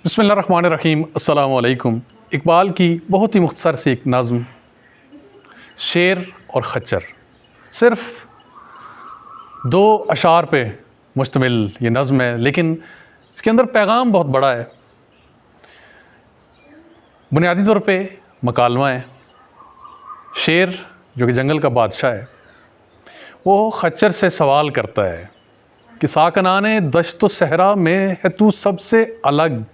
بسم اللہ الرحمن الرحیم۔ السلام علیکم۔ اقبال کی بہت ہی مختصر سی ایک نظم شیر اور خچر، صرف 2 اشعار پہ مشتمل یہ نظم ہے، لیکن اس کے اندر پیغام بہت بڑا ہے۔ بنیادی طور پہ مکالمہ ہے۔ شیر جو کہ جنگل کا بادشاہ ہے، وہ خچر سے سوال کرتا ہے کہ ساکنان دشت و صحرا میں ہے تو سب سے الگ،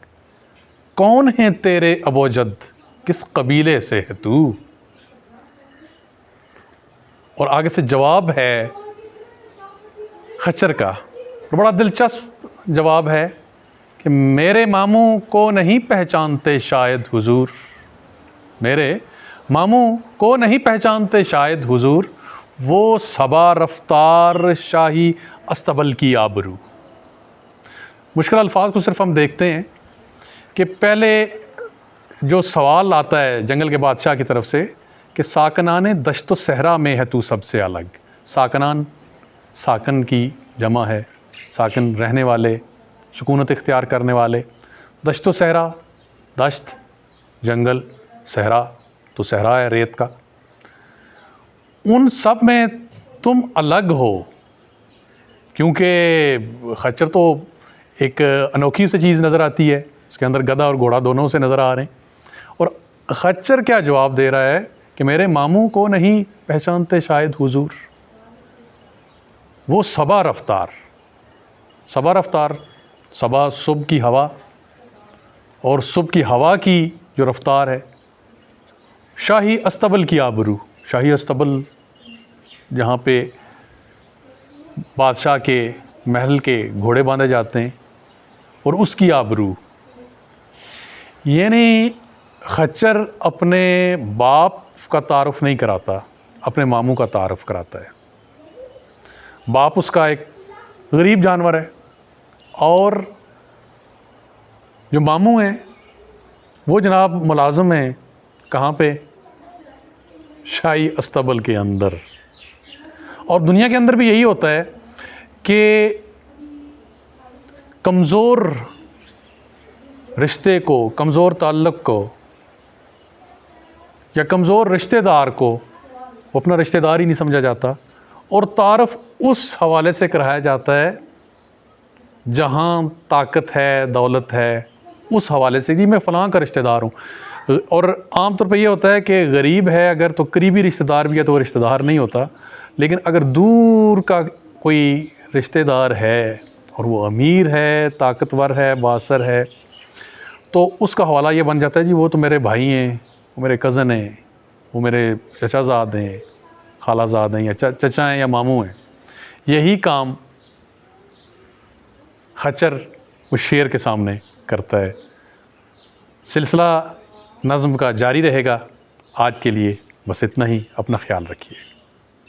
کون ہے تیرے ابو جد، کس قبیلے سے ہے تو؟ اور آگے سے جواب ہے خچر کا، اور بڑا دلچسپ جواب ہے کہ میرے ماموں کو نہیں پہچانتے شاید حضور، میرے ماموں کو نہیں پہچانتے شاید حضور، وہ صبا رفتار شاہی استبل کی آبرو۔ مشکل الفاظ کو صرف ہم دیکھتے ہیں کہ پہلے جو سوال آتا ہے جنگل کے بادشاہ کی طرف سے کہ ساکنان دشت و صحرا میں ہے تو سب سے الگ۔ ساکنان، ساکن کی جمع ہے، ساکن رہنے والے، سکونت اختیار کرنے والے۔ دشت و صحرا، دشت جنگل، صحرا تو صحرا ہے ریت کا، ان سب میں تم الگ ہو۔ کیونکہ خچر تو ایک انوکھی سی چیز نظر آتی ہے، اس کے اندر گدھا اور گھوڑا دونوں سے نظر آ رہے ہیں، اور خچر کیا جواب دے رہا ہے کہ میرے ماموں کو نہیں پہچانتے شاید حضور، وہ صبا رفتار، صبا رفتار، صبا صبح کی ہوا، اور صبح کی ہوا کی جو رفتار ہے، شاہی استبل کی آبرو، شاہی استبل جہاں پہ بادشاہ کے محل کے گھوڑے باندھے جاتے ہیں، اور اس کی آبرو، یعنی خچر اپنے باپ کا تعارف نہیں کراتا، اپنے ماموں کا تعارف کراتا ہے۔ باپ اس کا ایک غریب جانور ہے، اور جو ماموں ہیں وہ جناب ملازم ہیں، کہاں پہ؟ شاہی استبل کے اندر۔ اور دنیا کے اندر بھی یہی ہوتا ہے کہ کمزور رشتے کو، کمزور تعلق کو، یا کمزور رشتہ دار کو وہ اپنا رشتہ دار ہی نہیں سمجھا جاتا، اور تعارف اس حوالے سے کرایا جاتا ہے جہاں طاقت ہے، دولت ہے، اس حوالے سے کہ میں فلاں کا رشتہ دار ہوں۔ اور عام طور پہ یہ ہوتا ہے کہ غریب ہے اگر تو قریبی رشتہ دار بھی ہے تو وہ رشتہ دار نہیں ہوتا، لیکن اگر دور کا کوئی رشتہ دار ہے اور وہ امیر ہے، طاقتور ہے، بااثر ہے، تو اس کا حوالہ یہ بن جاتا ہے جی وہ تو میرے بھائی ہیں، وہ میرے کزن ہیں، وہ میرے چچا زاد ہیں، خالہ زاد ہیں، یا چچا ہیں یا ماموں ہیں۔ یہی کام خچر اس شیر کے سامنے کرتا ہے۔ سلسلہ نظم کا جاری رہے گا۔ آج کے لیے بس اتنا ہی، اپنا خیال رکھیے۔